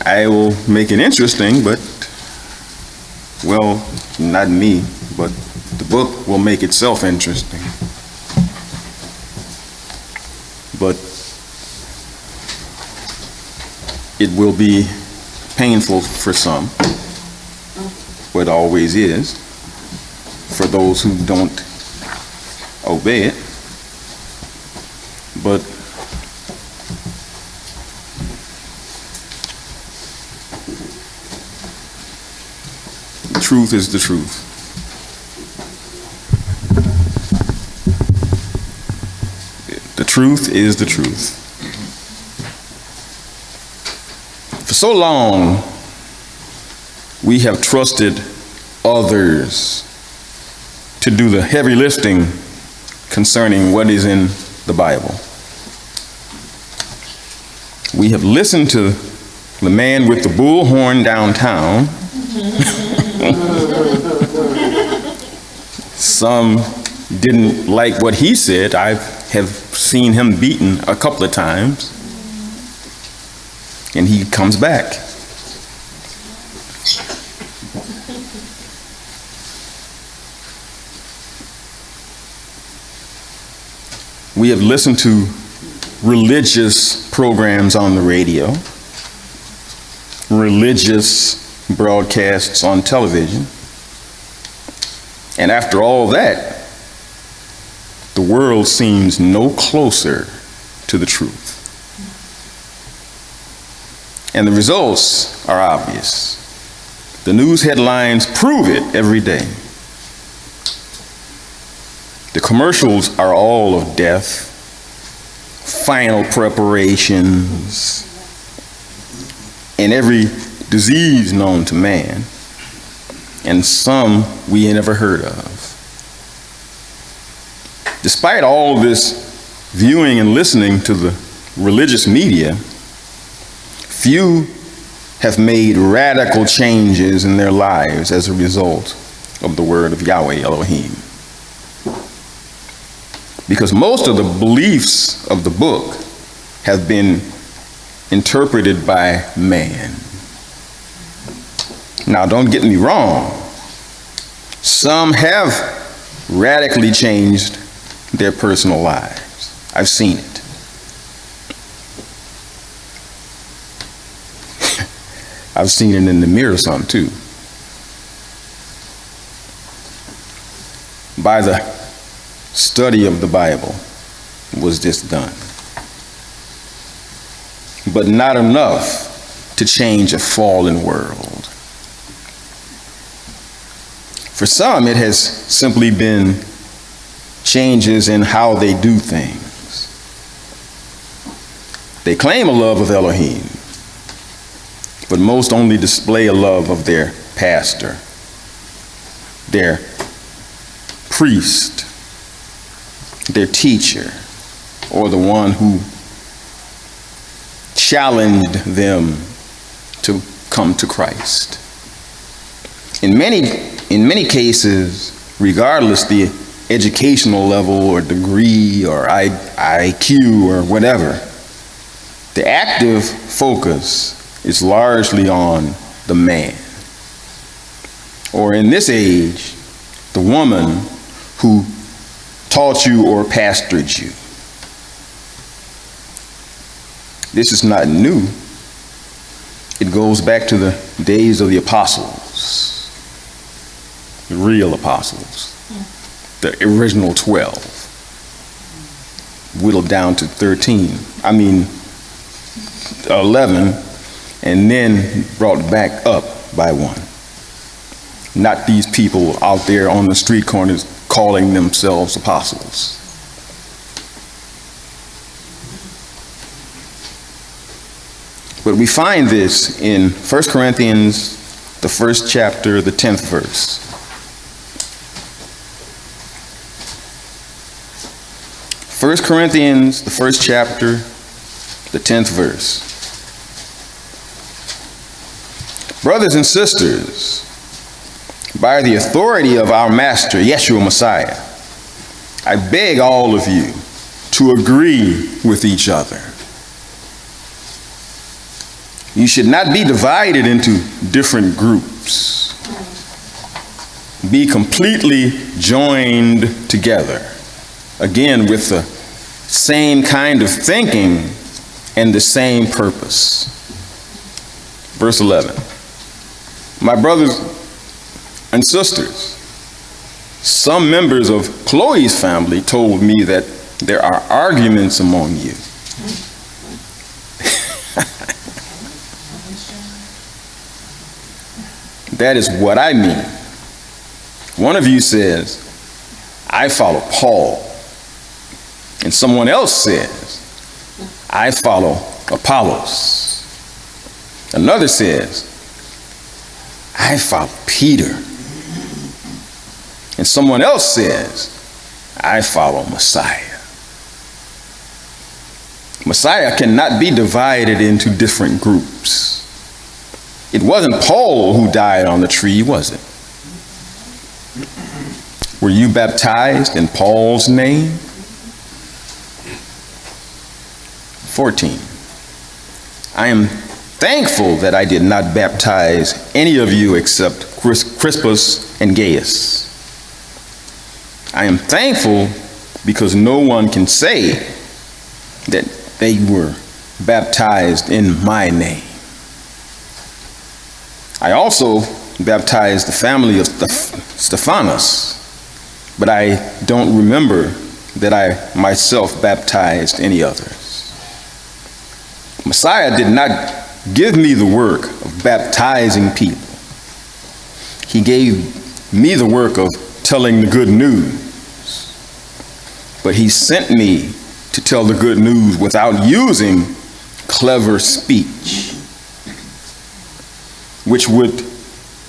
I will make it interesting, but, well, not me, but the book will make itself interesting. But it will be painful for some, what always is, for those who don't obey it. But the truth is the truth. The truth is the truth. For so long, we have trusted others to do the heavy lifting concerning what is in the Bible. We have listened to the man with the bullhorn downtown. Some didn't like what he said. I have seen him beaten a couple of times, and he comes back. We have listened to religious programs on the radio, religious broadcasts on television, and after all that, the world seems no closer to the truth. And the results are obvious. The news headlines prove it every day. The commercials are all of death, final preparations, and every disease known to man, and some we never heard of. Despite all this viewing and listening to the religious media, few have made radical changes in their lives as a result of the word of Yahweh Elohim. Because most of the beliefs of the book have been interpreted by man. Now, don't get me wrong. Some have radically changed their personal lives. I've seen it. I've seen it in the mirror some too. By the study of the Bible was this done. But not enough to change a fallen world. For some, it has simply been changes in how they do things. They claim a love of Elohim, but most only display a love of their pastor, their priest, their teacher, or the one who challenged them to come to Christ. In many cases, regardless the educational level or degree or IQ or whatever, the active focus is largely on the man. Or in this age, the woman who taught you or pastored you. This is not new. It goes back to the days of the apostles, the real apostles, the original 12, whittled down to 11, and then brought back up by one. Not these people out there on the street corners calling themselves apostles. But we find this in 1 Corinthians, the 1st chapter, the 10th verse. 1 Corinthians, the 1st chapter, the 10th verse. Brothers and sisters, by the authority of our Master, Yeshua Messiah, I beg all of you to agree with each other. You should not be divided into different groups. Be completely joined together, again, with the same kind of thinking and the same purpose. Verse 11. My brothers and sisters, some members of Chloe's family told me that there are arguments among you. That is what I mean. One of you says, I follow Paul. And someone else says, I follow Apollos. Another says, I follow Peter. And someone else says, I follow Messiah. Messiah cannot be divided into different groups. It wasn't Paul who died on the tree, was it? Were you baptized in Paul's name? 14. I am thankful that I did not baptize any of you except Crispus and Gaius. I am thankful because no one can say that they were baptized in my name. I also baptized the family of Stephanas, but I don't remember that I myself baptized any others. Messiah did not give me the work of baptizing people. He gave me the work of telling the good news. But he sent me to tell the good news without using clever speech, which would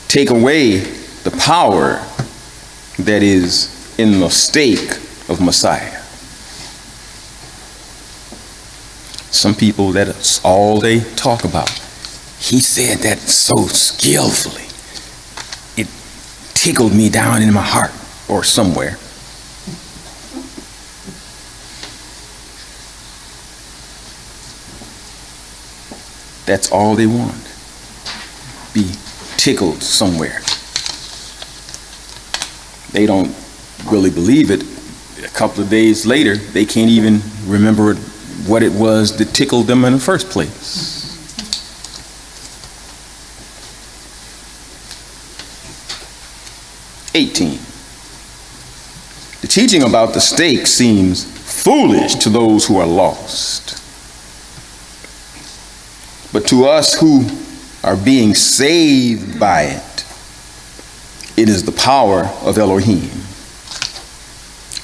take away the power that is in the stake of Messiah. Some people, that's all they talk about. He said that so skillfully. It tickled me down in my heart or somewhere. That's all they want. Be tickled somewhere. They don't really believe it. A couple of days later, they can't even remember what it was that tickled them in the first place. The teaching about the stake seems foolish to those who are lost. But to us who are being saved by it, it is the power of Elohim.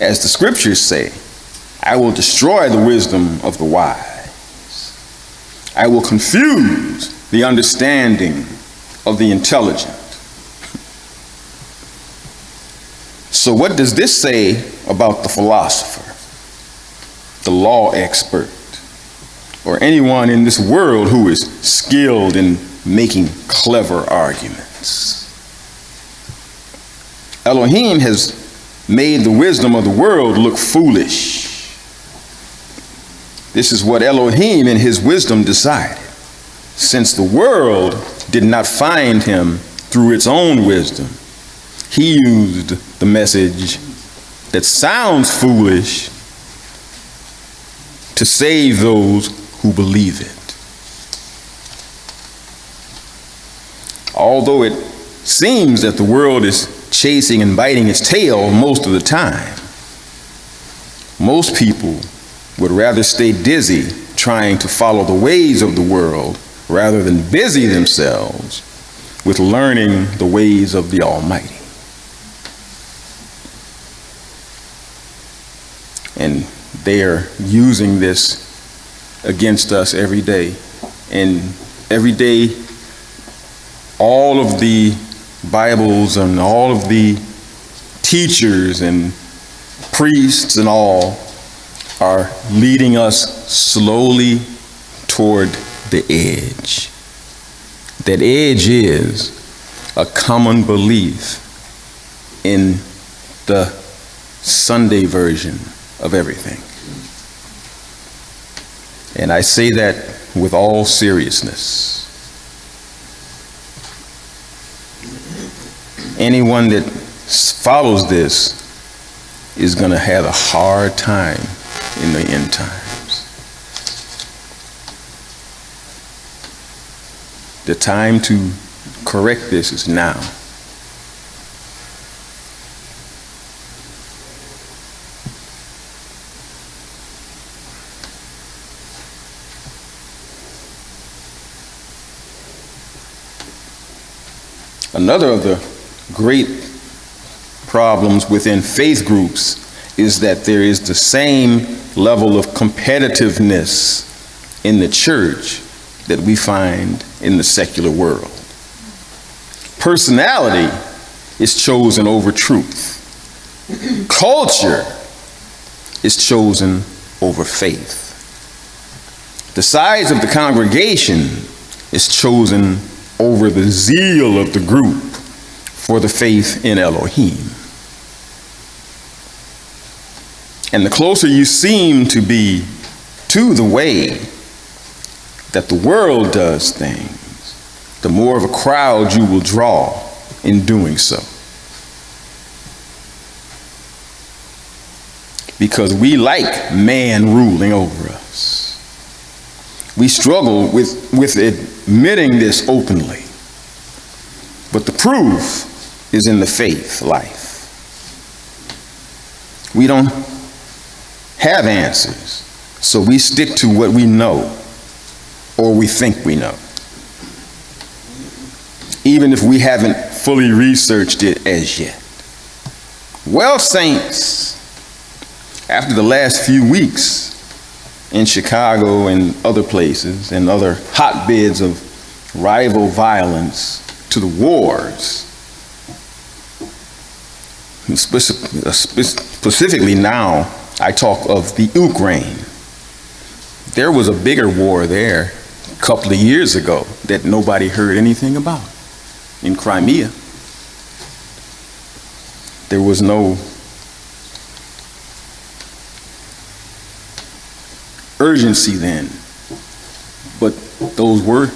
As the scriptures say, I will destroy the wisdom of the wise. I will confuse the understanding of the intelligent. So what does this say about the philosopher, the law expert, or anyone in this world who is skilled in making clever arguments? Elohim has made the wisdom of the world look foolish. This is what Elohim in his wisdom decided. Since the world did not find him through its own wisdom, he used the message that sounds foolish to save those who believe it. Although it seems that the world is chasing and biting its tail most of the time, most people would rather stay dizzy trying to follow the ways of the world rather than busy themselves with learning the ways of the Almighty. And they are using this against us every day. And every day, all of the Bibles and all of the teachers and priests and all are leading us slowly toward the edge. That edge is a common belief in the Sunday version of everything. And I say that with all seriousness. anyone that follows this is going to have a hard time in the end times. The time to correct this is now. Another of the great problems within faith groups is that there is the same level of competitiveness in the church that we find in the secular world. Personality is chosen over truth. Culture is chosen over faith. The size of the congregation is chosen over the zeal of the group for the faith in Elohim. And the closer you seem to be to the way that the world does things, the more of a crowd you will draw in doing so. Because we like man ruling over us. We struggle with admitting this openly. But the proof is in the faith life. We don't have answers, so we stick to what we know or we think we know, even if we haven't fully researched it as yet. Well, saints, after the last few weeks in Chicago and other places and other hotbeds of rival violence to the wars, specifically now I talk of the Ukraine. There was a bigger war there a couple of years ago that nobody heard anything about. In Crimea, there was no urgency then, but those were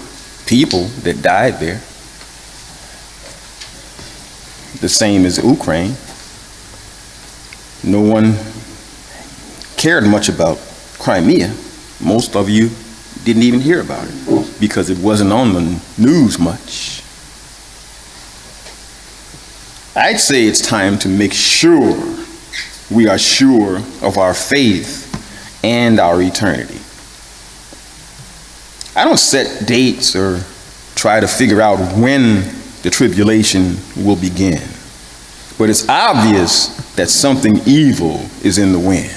people that died there. The same as Ukraine. No one cared much about Crimea. Most of you didn't even hear about it because it wasn't on the news much. I'd say it's time to make sure we are sure of our faith and our eternity. I don't set dates or try to figure out when the tribulation will begin, but it's obvious that something evil is in the wind.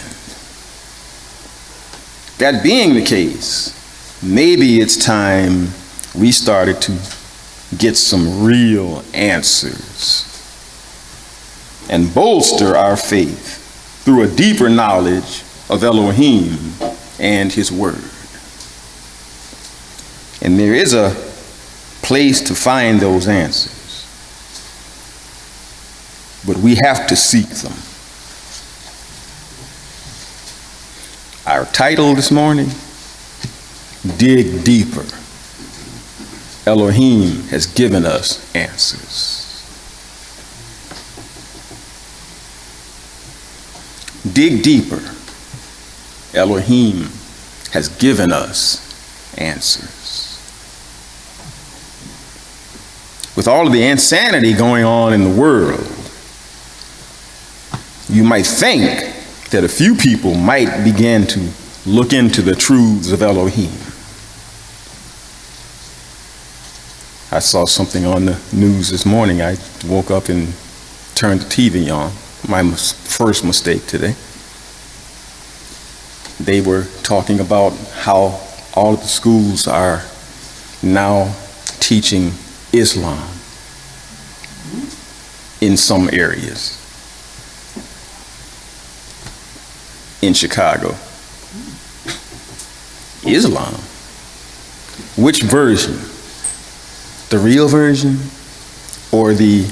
That being the case, maybe it's time we started to get some real answers and bolster our faith through a deeper knowledge of Elohim and his word. And there is a place to find those answers, but we have to seek them. Our title this morning, Dig Deeper. Elohim has given us answers. Dig deeper. Elohim has given us answers. With all of the insanity going on in the world, you might think that a few people might begin to look into the truths of Elohim. I saw something on the news this morning. I woke up and turned the TV on. My first mistake today. They were talking about how all of the schools are now teaching Islam in some areas in Chicago. Islam? Which version? The real version or the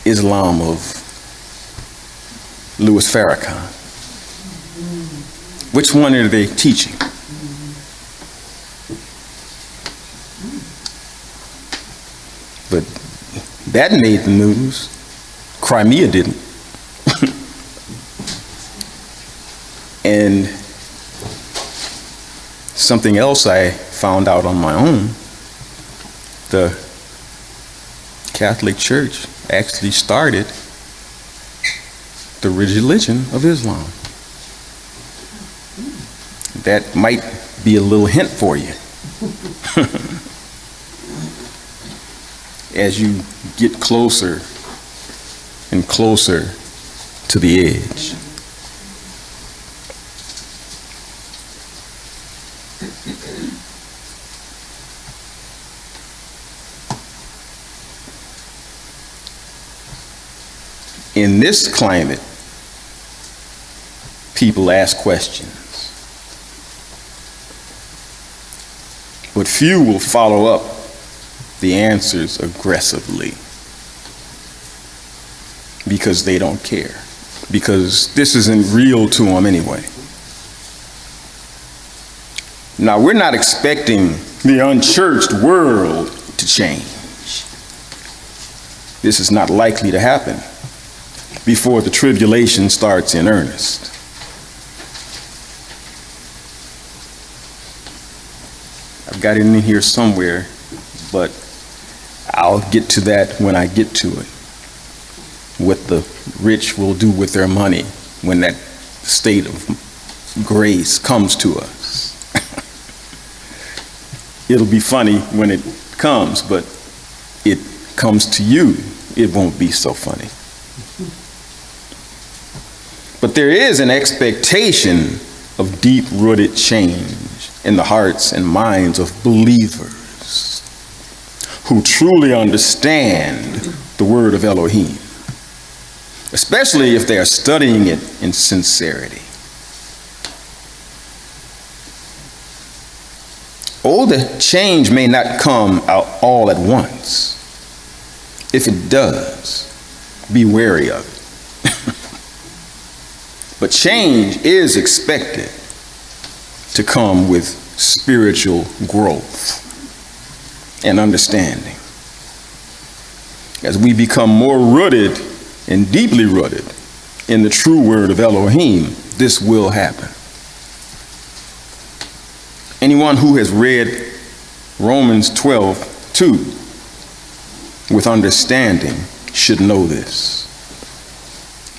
Islam of Louis Farrakhan? Which one are they teaching? But That made the news. Crimea didn't. And something else I found out on my own, the Catholic Church actually started the religion of Islam. That might be a little hint for you. As you get closer and closer to the edge. In this climate, people ask questions, but few will follow up the answers aggressively because they don't care, because this isn't real to them anyway. Now, we're not expecting the unchurched world to change. This is not likely to happen before the tribulation starts in earnest. I've got it in here somewhere, but I'll get to that when I get to it. What the rich will do with their money when that state of grace comes to us. It'll be funny when it comes, but it comes to you, it won't be so funny. But there is an expectation of deep-rooted change in the hearts and minds of believers who truly understand the word of Elohim, especially if they are studying it in sincerity. Oh, the change may not come out all at once. If it does, be wary of it. But change is expected to come with spiritual growth and understanding. As we become more rooted and deeply rooted in the true word of Elohim, this will happen. Anyone who has read Romans 12:2 with understanding should know this.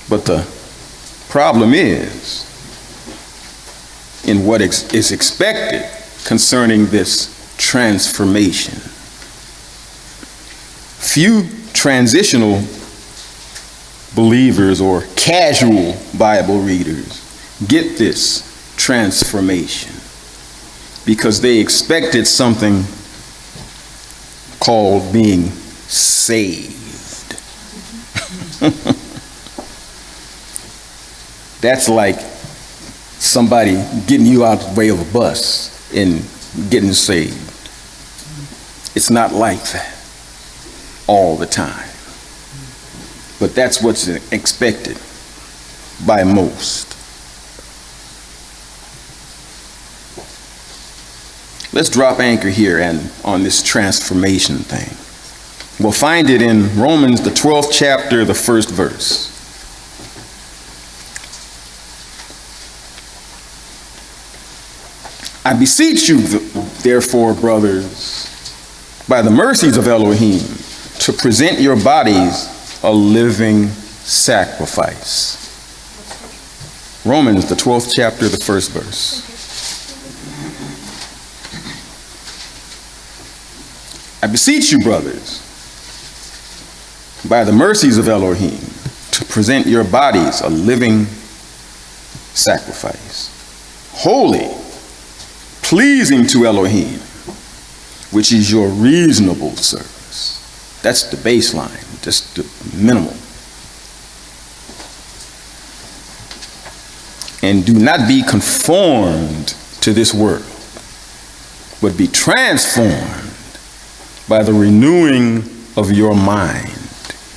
But the problem is in what is expected concerning this transformation. Few transitional believers or casual Bible readers get this transformation because they expected something called being saved. That's like somebody getting you out of the way of a bus and getting saved. It's not like that all the time. But that's what's expected by most. Let's drop anchor here and on this transformation thing. We'll find it in Romans, the 12th chapter, the 1st verse. I beseech you, therefore, brothers, by the mercies of Elohim, to present your bodies a living sacrifice. Romans, the 12th chapter, the 1st verse. I beseech you, brothers, by the mercies of Elohim, to present your bodies a living sacrifice, holy, pleasing to Elohim, which is your reasonable service. That's the baseline, just the minimal. And do not be conformed to this world, but be transformed by the renewing of your mind,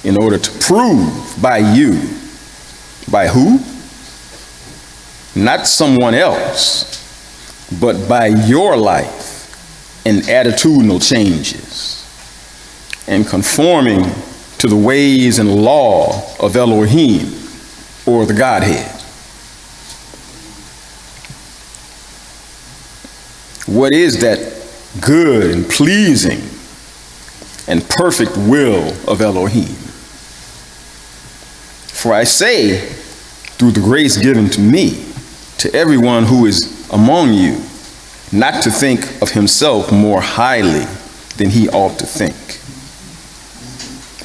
in order to prove by you, by who? Not someone else, but by your life and attitudinal changes and conforming to the ways and law of Elohim, or the Godhead. What is that good and pleasing and perfect will of Elohim? For I say, through the grace given to me, to everyone who is among you, not to think of himself more highly than he ought to think,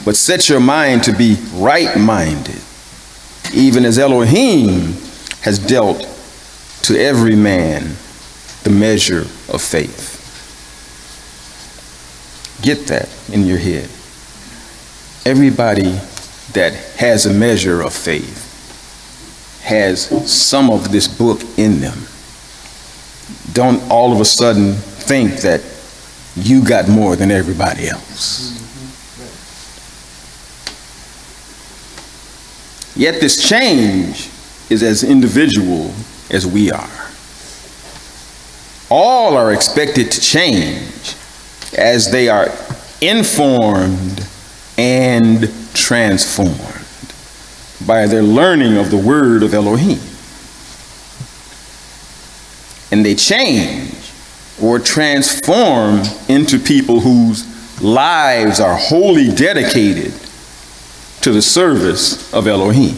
but set your mind to be right-minded, even as Elohim has dealt to every man the measure of faith. Get that in your head. Everybody that has a measure of faith has some of this book in them. Don't all of a sudden think that you got more than everybody else. Yet this change is as individual as we are. All are expected to change as they are informed and transformed by their learning of the word of Elohim. And they change or transform into people whose lives are wholly dedicated to the service of Elohim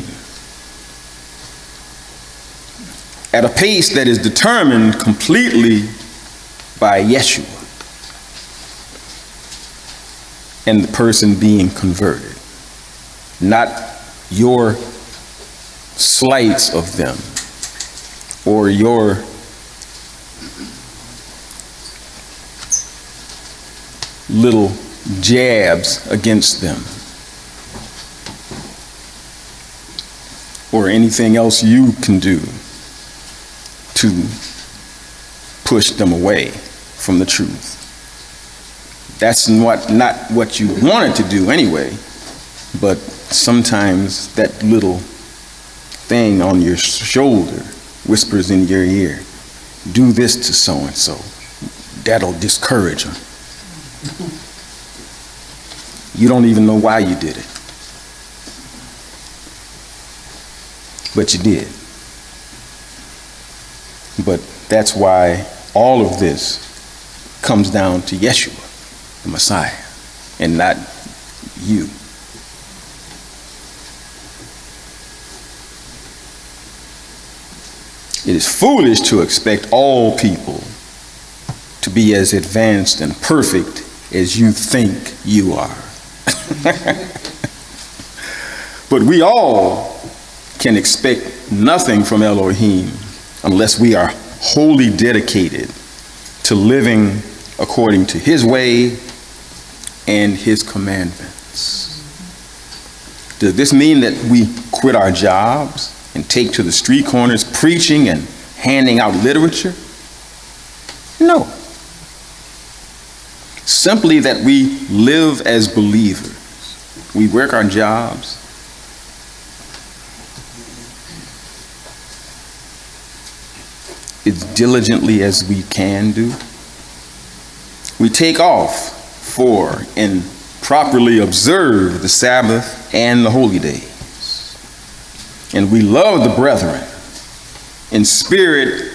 at a pace that is determined completely by Yeshua and the person being converted, not your slights of them or your little jabs against them or anything else you can do to push them away from the truth. That's not what you wanted to do anyway, but sometimes that little thing on your shoulder whispers in your ear, do this to so-and-so. That'll discourage them. You don't even know why you did it, but you did. But that's why all of this comes down to Yeshua, the Messiah, and not you. It is foolish to expect all people to be as advanced and perfect as you think you are. But we all can expect nothing from Elohim unless we are wholly dedicated to living according to his way and his commandments. Does this mean that we quit our jobs and take to the street corners preaching and handing out literature? No. Simply that we live as believers. We work our jobs. As diligently as we can do. We take off for and properly observe the Sabbath and the holy days. And we love the brethren in spirit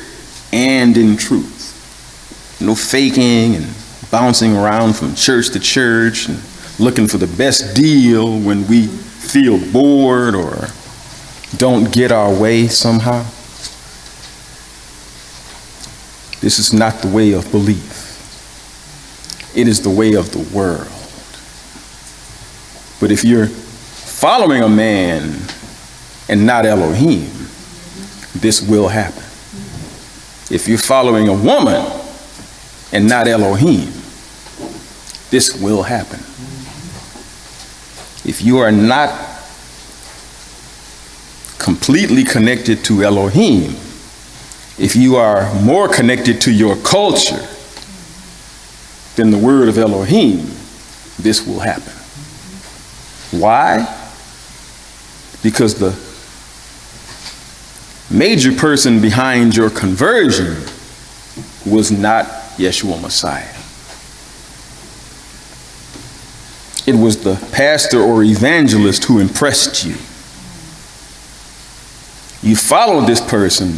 and in truth. No faking and bouncing around from church to church and looking for the best deal when we feel bored or don't get our way somehow. This is not the way of belief. It is the way of the world. But if you're following a man and not Elohim, this will happen. If you're following a woman and not Elohim, this will happen. If you are not completely connected to Elohim, if you are more connected to your culture than the word of Elohim, this will happen. Why? Because the major person behind your conversion was not Yeshua Messiah. it was the pastor or evangelist who impressed you. You followed this person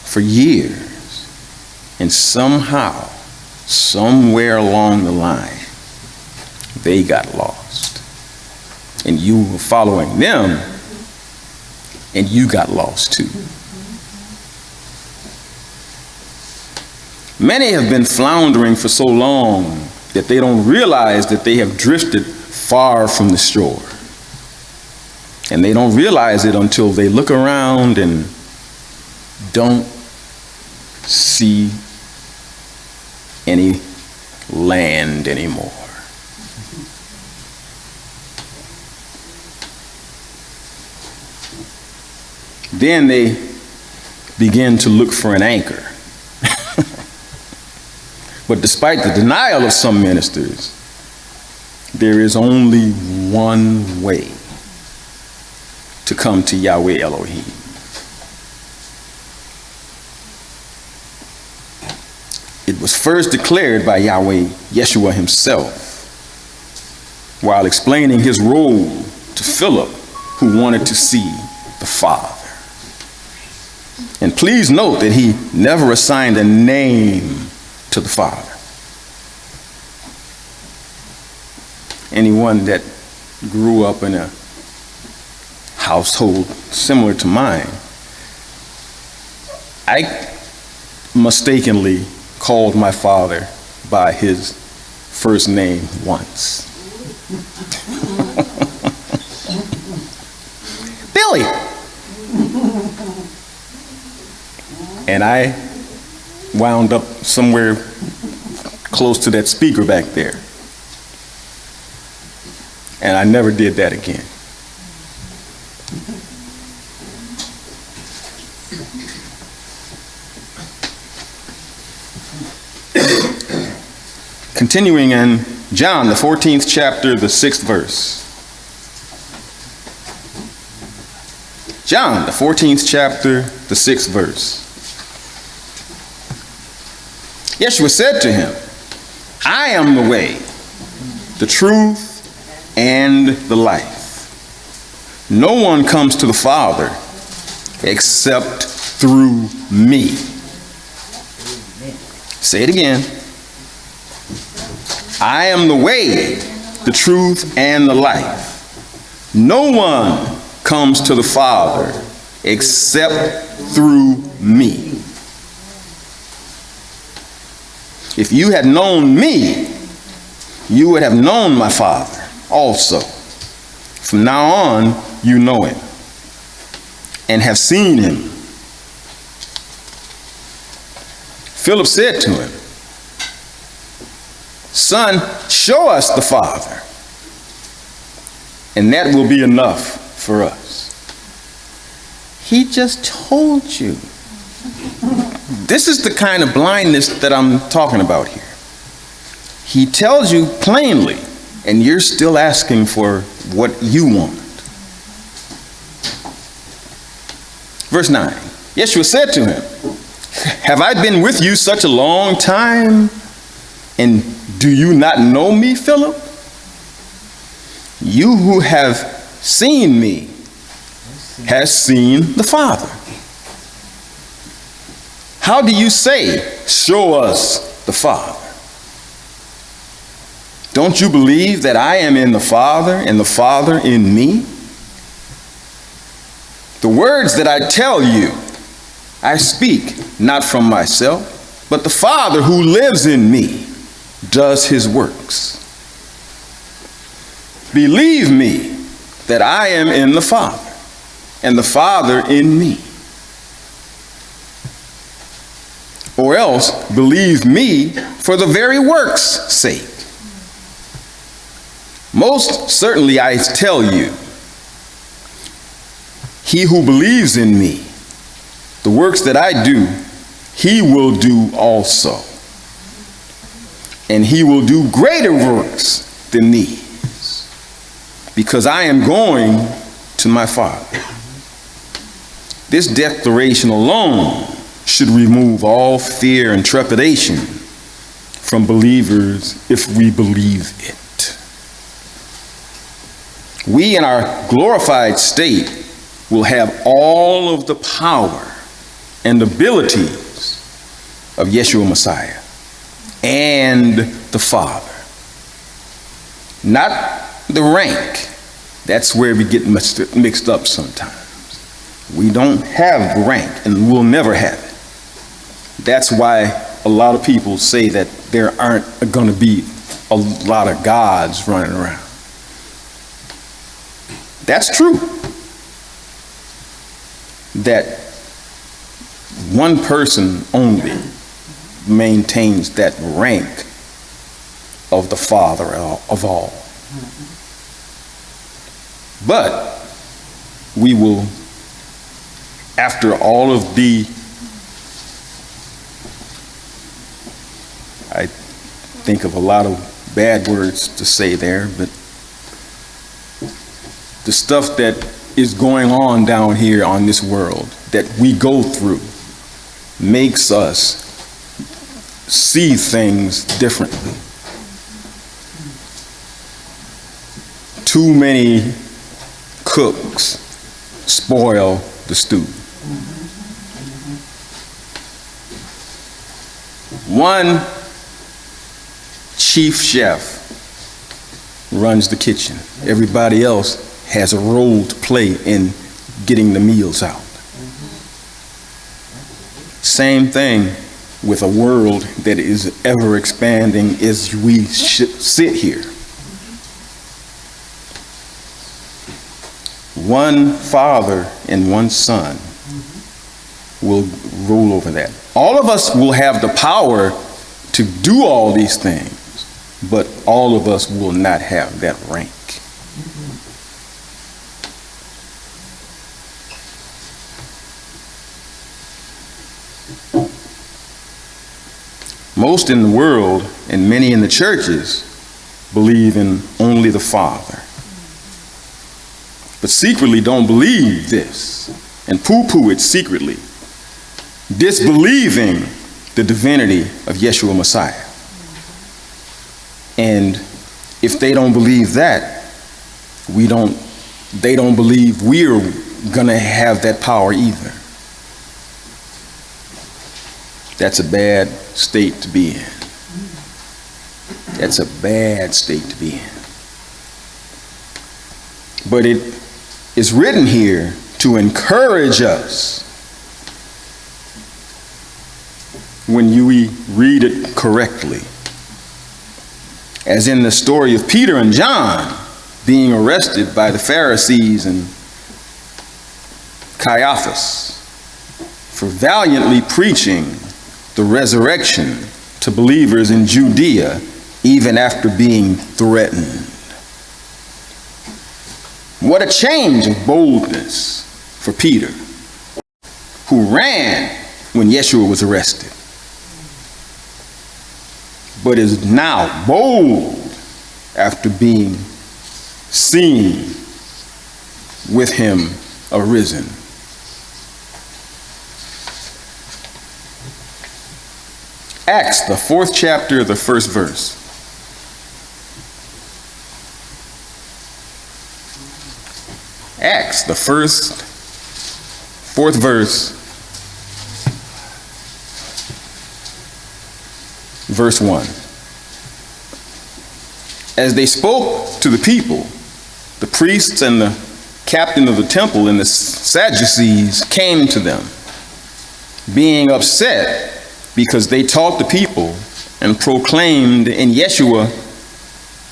for years, and somehow, somewhere along the line, they got lost. And you were following them, and you got lost too. Many have been floundering for so long that they don't realize that they have drifted far from the shore. And they don't realize it until they look around and don't see any land anymore. Then they begin to look for an anchor. But despite the denial of some ministers, there is only one way to come to Yahweh Elohim. It was first declared by Yahweh Yeshua himself while explaining his role to Philip, who wanted to see the Father. And please note that he never assigned a name to the Father. Anyone that grew up in a household similar to mine, I mistakenly called my father by his first name once. Billy. And I wound up somewhere close to that speaker back there. And I never did that again. Continuing in John, the 14th chapter, the 6th verse. John, the 14th chapter, the 6th verse. Yeshua said to him, I am the way, the truth, and the life. No one comes to the Father except through me. Say it again. I am the way, the truth, and the life. No one comes to the Father except through me. If you had known me, you would have known my Father also. From now on, you know him and have seen him. Philip said to him, Son, show us the Father, and that will be enough for us. He just told you. This is the kind of blindness that I'm talking about here. He tells you plainly, and you're still asking for what you want. Verse 9, Yeshua said to him, have I been with you such a long time, and do you not know me, Philip? You who have seen me has seen the Father. How do you say, show us the Father? Don't you believe that I am in the Father and the Father in me? The words that I tell you, I speak not from myself, but the Father who lives in me does his works. Believe me that I am in the Father and the Father in me. Or else believe me for the very works' sake. Most certainly I tell you, he who believes in me, the works that I do, he will do also. And he will do greater works than these, because I am going to my Father. This declaration alone should remove all fear and trepidation from believers if we believe it. we in our glorified state will have all of the power and abilities of Yeshua Messiah and the Father. Not the rank. That's where we get mixed up sometimes. We don't have rank, and we'll never have it. That's why a lot of people say that there aren't going to be a lot of gods running around. That's true. That one person only maintains that rank of the Father of all. But we will, after all of the, I think of a lot of bad words to say there, but the stuff that is going on down here on this world that we go through makes us see things differently. Too many cooks spoil the stew. One chief chef runs the kitchen. Everybody else has a role to play in getting the meals out. Same thing with a world that is ever expanding as we sit here. One Father and one Son will rule over that. All of us will have the power to do all these things, but all of us will not have that rank. Most in the world and many in the churches believe in only the Father, but secretly don't believe this and poo-poo it secretly, disbelieving the divinity of Yeshua Messiah. And if they don't believe that, they don't believe we're gonna have that power either. That's a bad state to be in. That's a bad state to be in. But it is written here to encourage us when you read it correctly. As in the story of Peter and John being arrested by the Pharisees and Caiaphas for valiantly preaching the resurrection to believers in Judea, even after being threatened. What a change of boldness for Peter, who ran when Yeshua was arrested, but is now bold after being seen with him arisen. Acts, the 4th chapter, the 1st verse. Acts, the 4th verse, verse 1. As they spoke to the people, the priests and the captain of the temple and the Sadducees came to them, being upset because they taught the people and proclaimed in Yeshua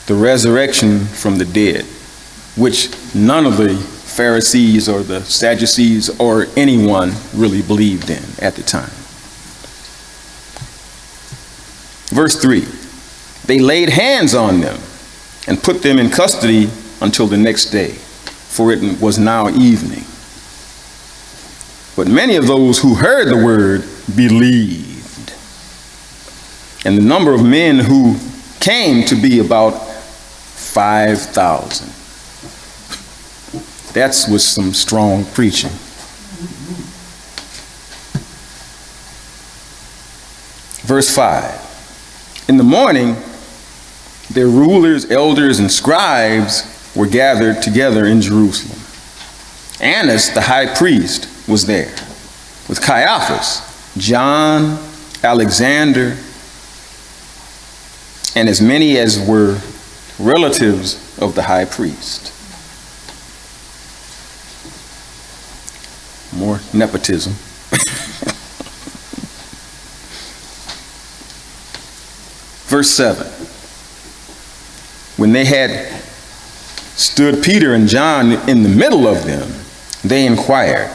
the resurrection from the dead, which none of the Pharisees or the Sadducees or anyone really believed in at the time. Verse 3, they laid hands on them and put them in custody until the next day, for it was now evening. But many of those who heard the word believed. And the number of men who came to be about 5,000. That was some strong preaching. Verse 5. In the morning, their rulers, elders, and scribes were gathered together in Jerusalem. Annas, the high priest, was there, with Caiaphas, John, Alexander, and as many as were relatives of the high priest. More nepotism. Verse 7. When they had stood Peter and John in the middle of them, they inquired,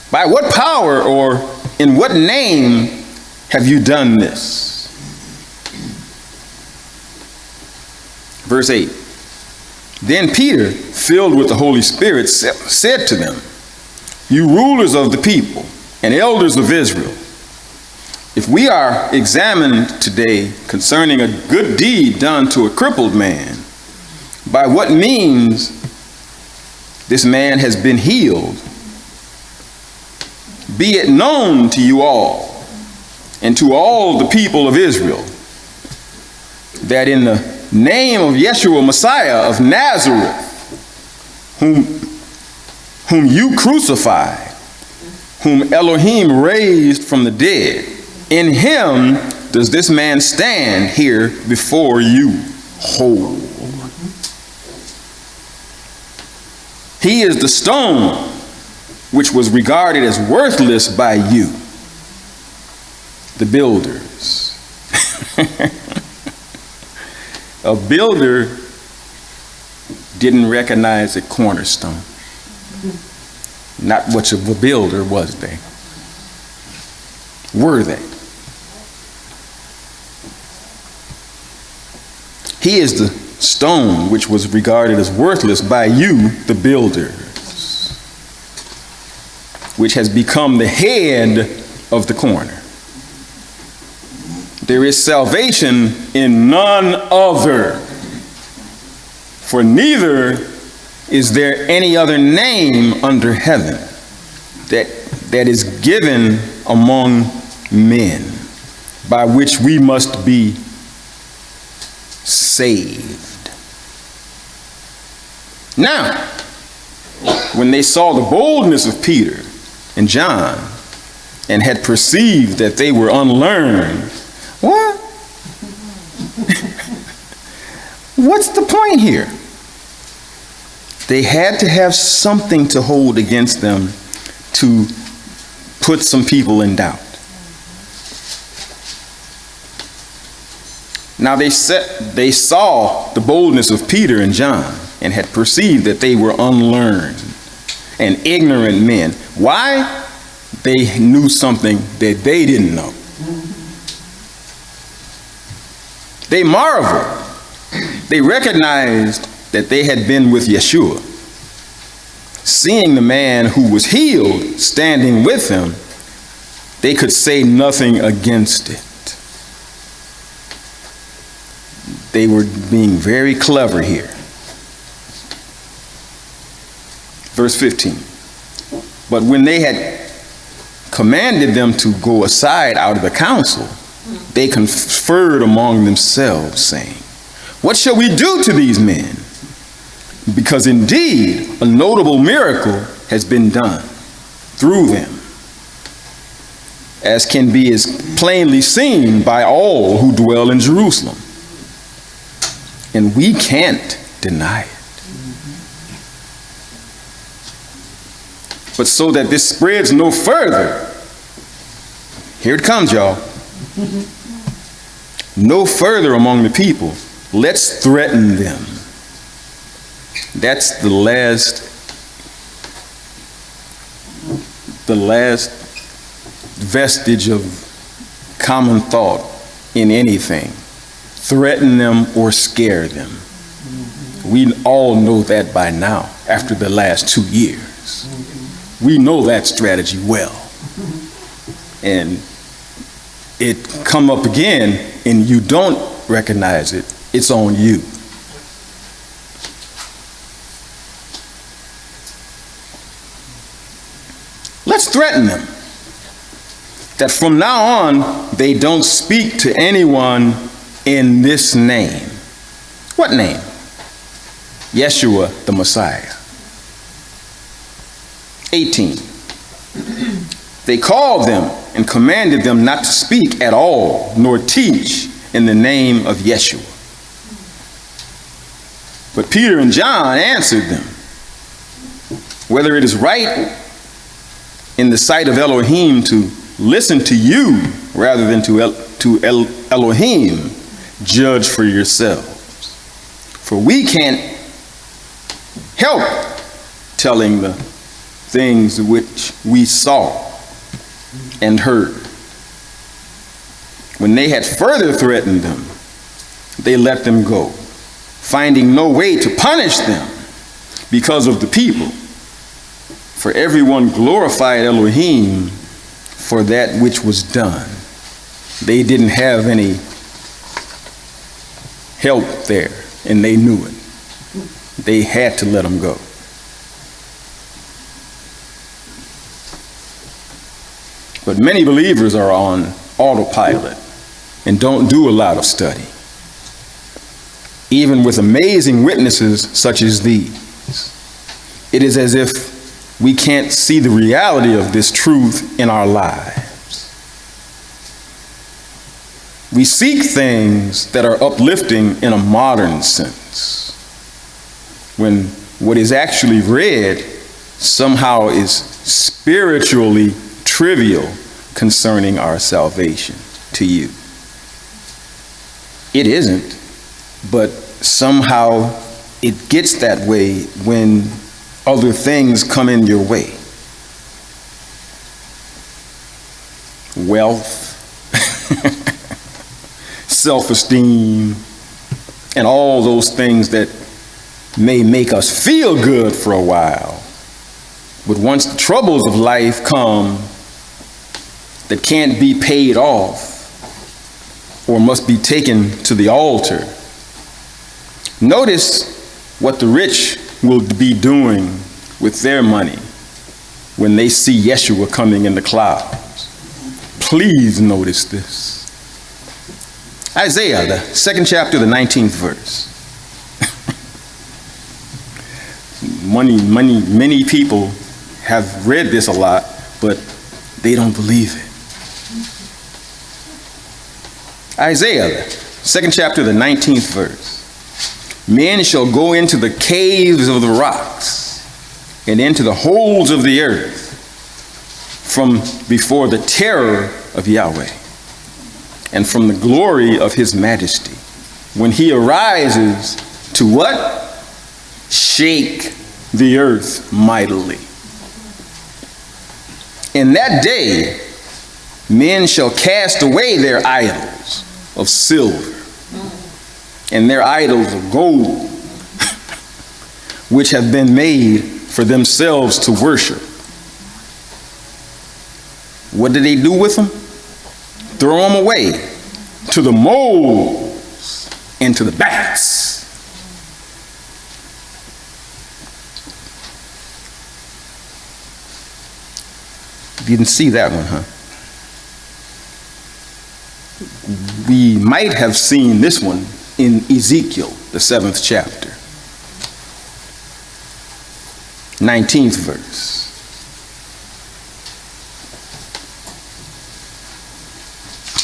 "By what power or in what name have you done this?" Verse 8. Then Peter, filled with the Holy Spirit, said to them, "You rulers of the people and elders of Israel, if we are examined today concerning a good deed done to a crippled man, by what means this man has been healed, be it known to you all and to all the people of Israel that in the name of Yeshua Messiah of Nazareth, whom you crucified, whom Elohim raised from the dead, in him does this man stand here before you whole. He is the stone which was regarded as worthless by you, the builders." A builder didn't recognize a cornerstone. Not much of a builder was they. Were they? He is the stone which was regarded as worthless by you, the builders, which has become the head of the corner. There is salvation in none other, for neither is there any other name under heaven that is given among men by which we must be saved. Now, when they saw the boldness of Peter and John and had perceived that they were unlearned, what? What's the point here? They had to have something to hold against them to put some people in doubt. Now they saw the boldness of Peter and John and had perceived that they were unlearned and ignorant men. Why? They knew something that they didn't know. They marveled. They recognized that they had been with Yeshua. Seeing the man who was healed standing with him, they could say nothing against it. They were being very clever here. Verse 15. But when they had commanded them to go aside out of the council, they conferred among themselves, saying, "What shall we do to these men? Because indeed a notable miracle has been done through them, as can be as plainly seen by all who dwell in Jerusalem. And we can't deny it. But so that this spreads no further," here it comes, y'all, "no further among the people, let's threaten them." That's the last vestige of common thought in anything. Threaten them or scare them. We all know that by now, after the last 2 years. We know that strategy well. And it come up again and you don't recognize it, it's on you. Let's threaten them that from now on they don't speak to anyone in this name. What name? Yeshua the Messiah. 18. They called them and commanded them not to speak at all, nor teach in the name of Yeshua. But Peter and John answered them, whether it is right in the sight of Elohim to listen to you rather than to Elohim, judge for yourselves. For we can't help telling the things which we saw and heard. When they had further threatened them, they let them go, finding no way to punish them because of the people. For everyone glorified Elohim for that which was done. They didn't have any help there, and they knew it. They had to let them go. But many believers are on autopilot and don't do a lot of study, even with amazing witnesses such as these. It is as if we can't see the reality of this truth in our lives. We seek things that are uplifting in a modern sense, when what is actually read somehow is spiritually trivial concerning our salvation to you. It isn't, but somehow it gets that way when other things come in your way. Wealth, self-esteem, and all those things that may make us feel good for a while. But once the troubles of life come that can't be paid off or must be taken to the altar, notice what the rich will be doing with their money when they see Yeshua coming in the clouds. Please notice this. Isaiah, the 2nd chapter, the 19th verse. Many people have read this a lot, but they don't believe it. Isaiah, the 2nd chapter, the 19th verse. Men shall go into the caves of the rocks and into the holes of the earth from before the terror of Yahweh and from the glory of his majesty, when he arises to what? Shake the earth mightily. In that day, men shall cast away their idols of silver and their idols of gold, which have been made for themselves to worship. What do they do with them? Throw them away to the moles and to the bats. Didn't see that one, huh? We might have seen this one in Ezekiel, the 7th chapter, 19th verse.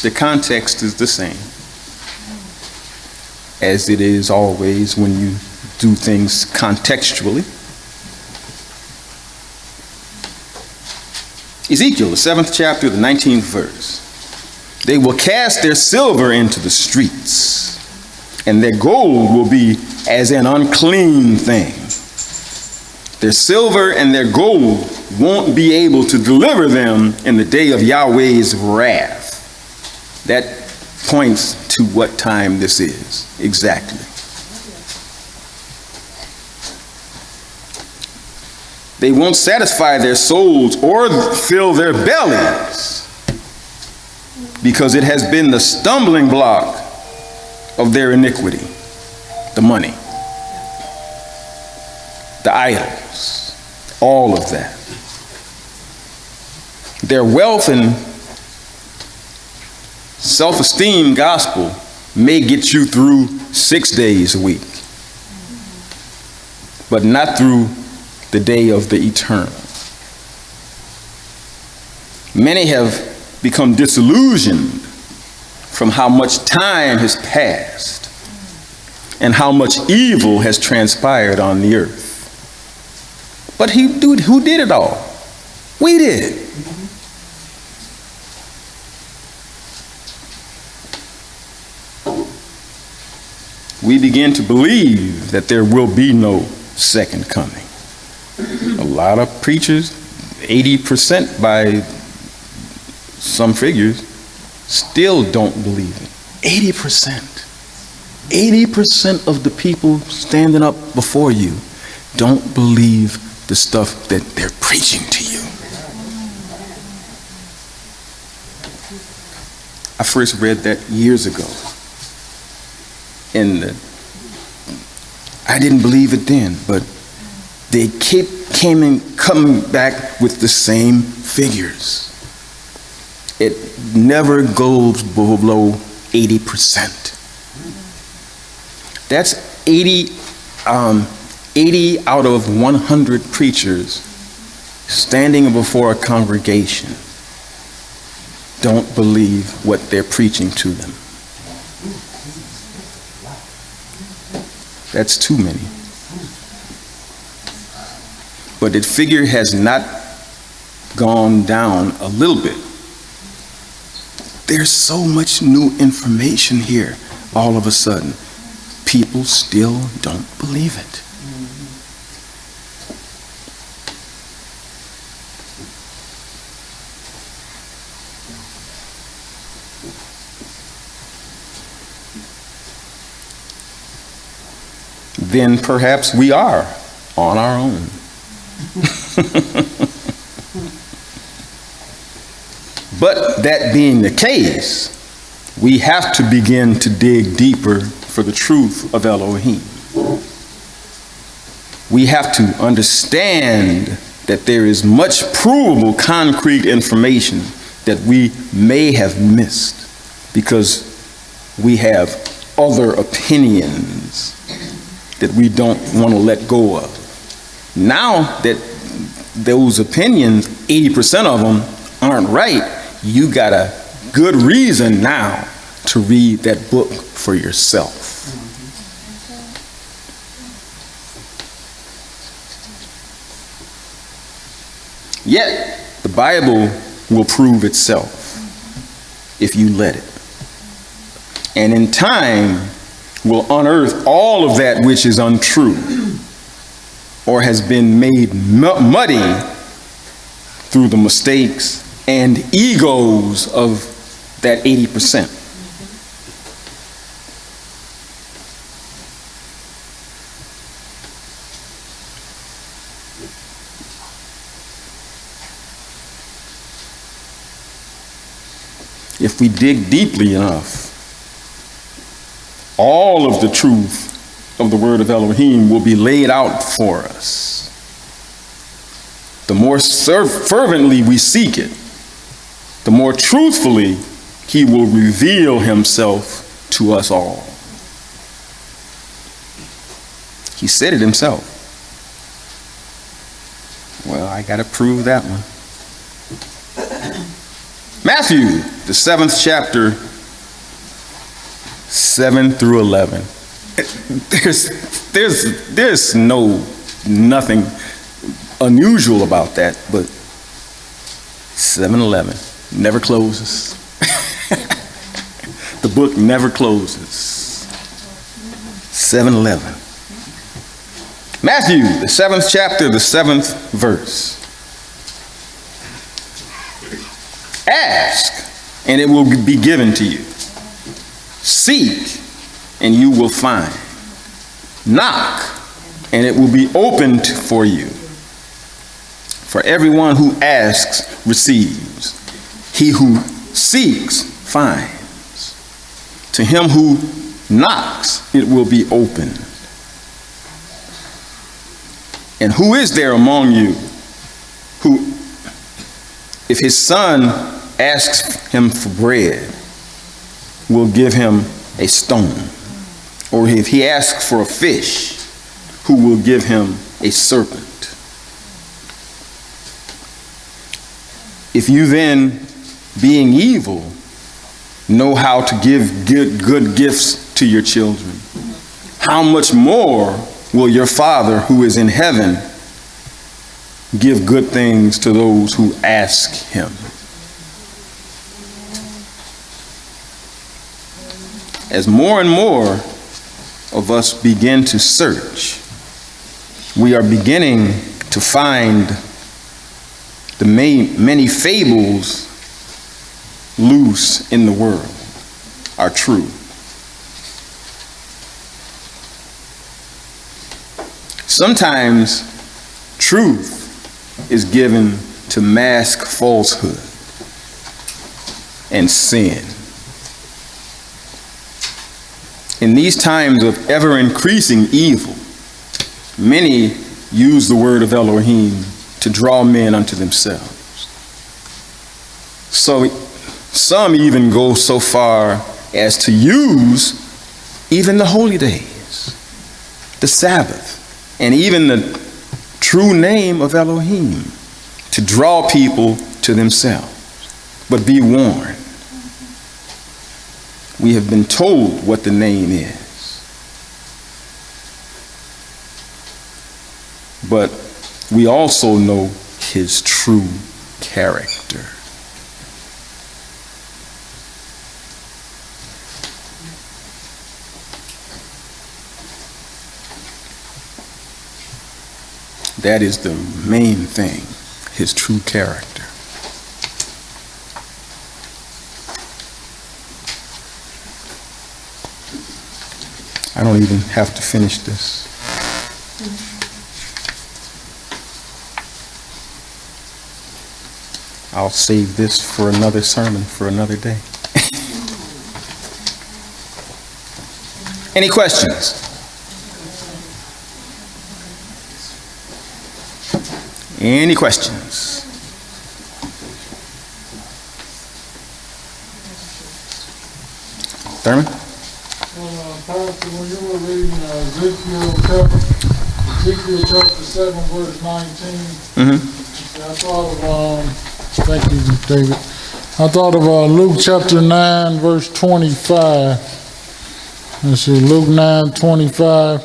The context is the same, as it is always when you do things contextually. Ezekiel, the 7th chapter, the 19th verse. They will cast their silver into the streets, and their gold will be as an unclean thing. Their silver and their gold won't be able to deliver them in the day of Yahweh's wrath. That points to what time this is exactly. They won't satisfy their souls or fill their bellies, because it has been the stumbling block of their iniquity, the money, the idols, all of that. Their wealth and self-esteem gospel may get you through 6 days a week. but not through the day of the eternal. Many have become disillusioned from how much time has passed and how much evil has transpired on the earth. But who did it all? We did. We begin to believe that there will be no second coming. A lot of preachers, 80% by some figures, still don't believe it. 80%. 80% of the people standing up before you don't believe the stuff that they're preaching to you. I first read that years ago. And I didn't believe it then, but they coming back with the same figures. It never goes below 80%. That's 80 out of 100 preachers standing before a congregation don't believe what they're preaching to them. That's too many. But the figure has not gone down a little bit. There's so much new information here all of a sudden. People still don't believe it. Then perhaps we are on our own. But that being the case, we have to begin to dig deeper for the truth of Elohim. We have to understand that there is much provable, concrete information that we may have missed because we have other opinions that we don't want to let go of. Now that those opinions, 80% of them aren't right, you got a good reason now to read that book for yourself. Yet, the Bible will prove itself if you let it. And in time, will unearth all of that which is untrue or has been made muddy through the mistakes and egos of that 80%. If we dig deeply enough, all of the truth of the word of Elohim will be laid out for us. The more fervently we seek it, the more truthfully he will reveal himself to us all. He said it himself. Well, I got to prove that one. Matthew, the 7th chapter, 7 through 11. There's nothing unusual about that, but 7-11 never closes. The book never closes. 7-11. Matthew, the 7th chapter, the 7th verse. Ask, and it will be given to you. Seek, and you will find. Knock, and it will be opened for you. For everyone who asks receives. He who seeks finds. To him who knocks, it will be opened. And who is there among you who, if his son asks him for bread, will give him a stone? Or if he asks for a fish, who will give him a serpent. If you then, being evil, know how to give good gifts to your children, how much more will your Father who is in heaven give good things to those who ask him? As more and more of us begin to search, we are beginning to find the many fables loose in the world are true. Sometimes truth is given to mask falsehood and sin. In these times of ever-increasing evil, many use the word of Elohim to draw men unto themselves. So some even go so far as to use even the holy days, the Sabbath, and even the true name of Elohim to draw people to themselves. But be warned. We have been told what the name is. But we also know his true character. That is the main thing, his true character. I don't even have to finish this. I'll save this for another sermon for another day. Any questions? Any questions? Thurman? Pastor, when you were reading Ezekiel chapter 7, verse 19, I thought of, thank you, David. I thought of Luke chapter 9, verse 25. Let's see, Luke 9:25.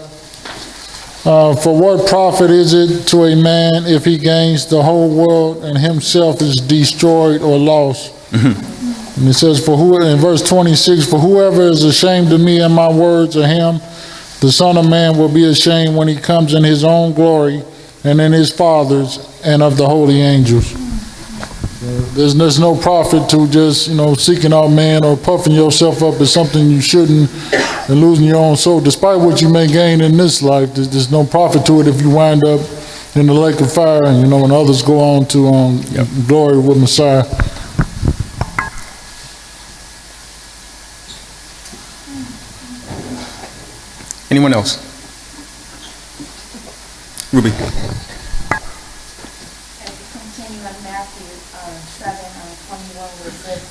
For what profit is it to a man if he gains the whole world and himself is destroyed or lost? And it says, in verse 26, for whoever is ashamed of me and my words of him, the Son of Man will be ashamed when he comes in his own glory and in his Father's and of the holy angels. There's no profit to just, seeking out man or puffing yourself up as something you shouldn't and losing your own soul. Despite what you may gain in this life, there's no profit to it if you wind up in the lake of fire and, and others go on to glory with Messiah. Anyone else? Ruby. As we continue on Matthew 7:21, where it says,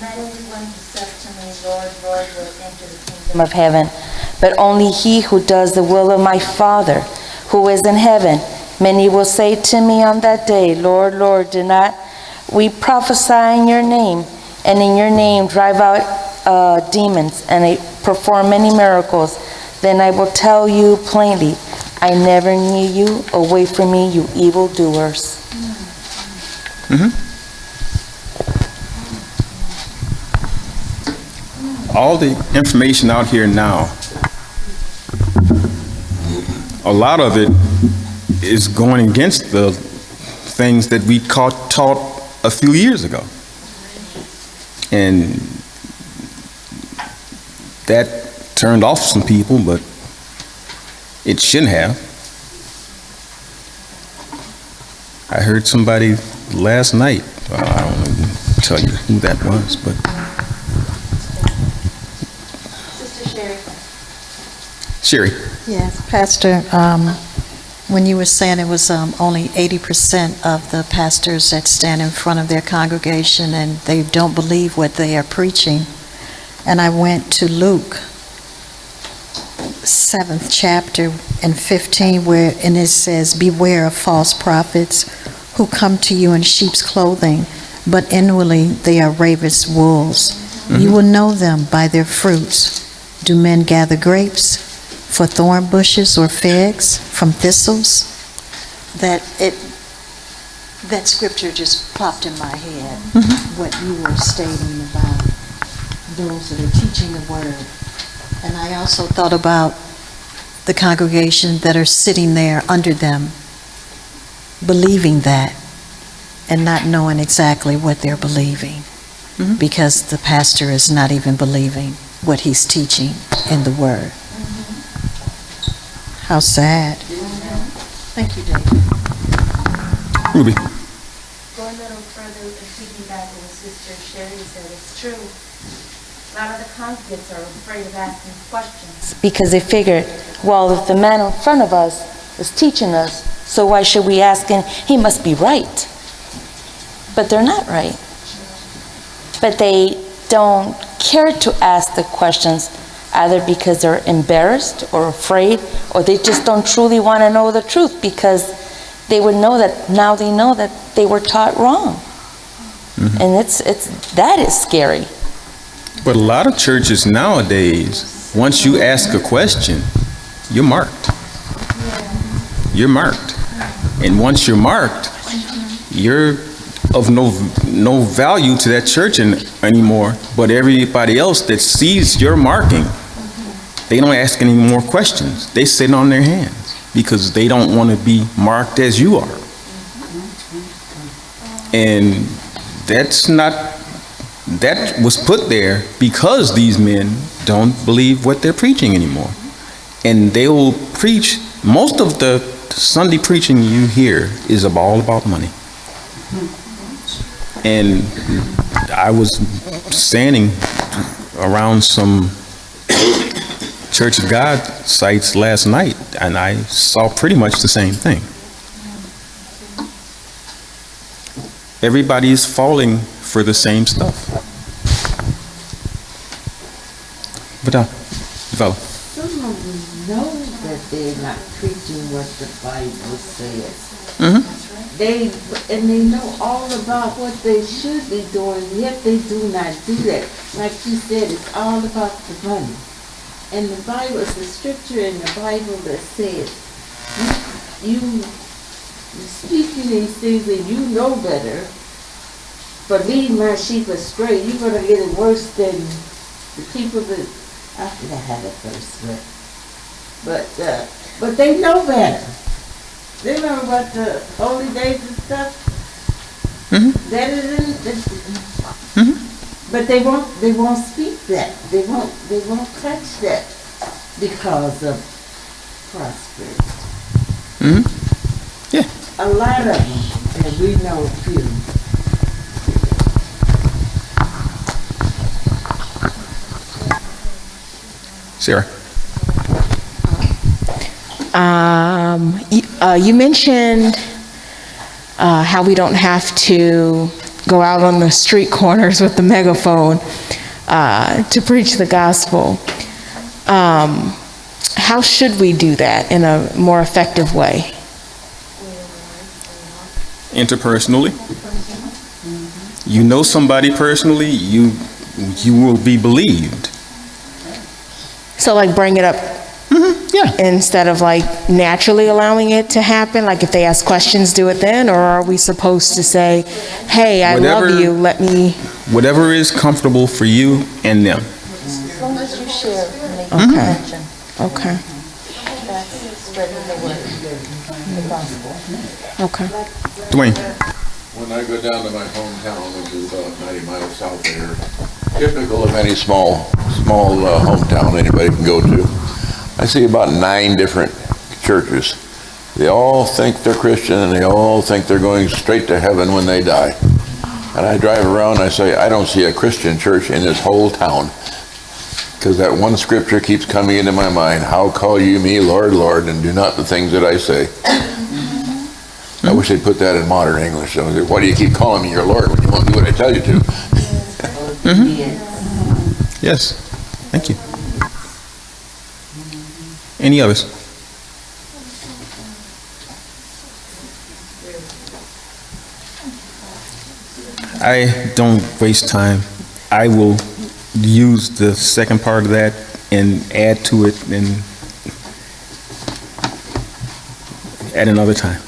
not everyone who says to me, Lord, Lord, will enter the kingdom of heaven, but only he who does the will of my Father who is in heaven. Many will say to me on that day, Lord, Lord, did not we prophesy in your name, and in your name drive out demons, and perform many miracles? Then I will tell you plainly, I never knew you. Away from me, you evildoers. All the information out here now, a lot of it is going against the things that we taught a few years ago. And that turned off some people, but it shouldn't have. I heard somebody last night, I don't even tell you who that was, but Sister Sherry. Sherry. Yes, Pastor, when you were saying it was only 80% of the pastors that stand in front of their congregation and they don't believe what they are preaching, and I went to Luke 7th chapter in 15, and it says, "Beware of false prophets who come to you in sheep's clothing, but inwardly they are ravenous wolves. You will know them by their fruits. Do men gather grapes for thorn bushes or figs from thistles?" That scripture just popped in my head, what you were stating about those that are teaching the word. And I also thought about the congregation that are sitting there under them, believing that and not knowing exactly what they're believing, because the pastor is not even believing what he's teaching in the word. How sad. Thank you, David. Ruby. Go a little further and piggyback on what Sister Sherry said. It's true. A lot of the congregants are afraid of asking questions. Because they figure, well, if the man in front of us is teaching us, so why should we ask him? He must be right. But they're not right. But they don't care to ask the questions, either because they're embarrassed or afraid, or they just don't truly want to know the truth, because they would know that now they know that they were taught wrong. And that is scary. But a lot of churches nowadays, once you ask a question, you're marked. You're marked. And once you're marked, you're of no value to that church anymore. But everybody else that sees your marking, they don't ask any more questions. They sit on their hands because they don't want to be marked as you are. And that was put there because these men don't believe what they're preaching anymore. And they will preach, most of the Sunday preaching you hear is all about money. And I was standing around some Church of God sites last night, and I saw pretty much the same thing. Everybody's falling for the same stuff. But, fellow. Some of them know that they're not preaching what the Bible says. They know all about what they should be doing, yet they do not do that. Like you said, it's all about the money. And the Bible is the scripture in the Bible that says, you speaking these things and you know better, but lead my sheep astray. You're going to get it worse than the people that, I forgot how that verse went. But they know better. They know about the holy days and stuff. That is in, but they won't speak that. They won't touch that because of prosperity. Yeah. A lot of them, and we know a few. Sarah. You mentioned how we don't have to go out on the street corners with the megaphone to preach the gospel. How should we do that in a more effective way? Interpersonally. You know somebody personally, you will be believed. So like bring it up Yeah. instead of like naturally allowing it to happen? Like if they ask questions, do it then? Or are we supposed to say, hey, I love you, let me... Whatever is comfortable for you and them. As long as you share and make Okay. mention, Okay, that's spreading the word, the gospel. okay. Dwayne. When I go down to my hometown, which is about 90 miles south of here, typical of any small hometown anybody can go to, I see about 9 different churches. They all think they're Christian and they all think they're going straight to heaven when they die. And I drive around and I say, I don't see a Christian church in this whole town. Because that one scripture keeps coming into my mind, how call you me Lord, Lord, and do not the things that I say. I wish they'd put that in modern English. So, why do you keep calling me your Lord when you won't do what I tell you to? Yes. Thank you. Any others? I don't waste time. I will use the second part of that and add to it and at another time.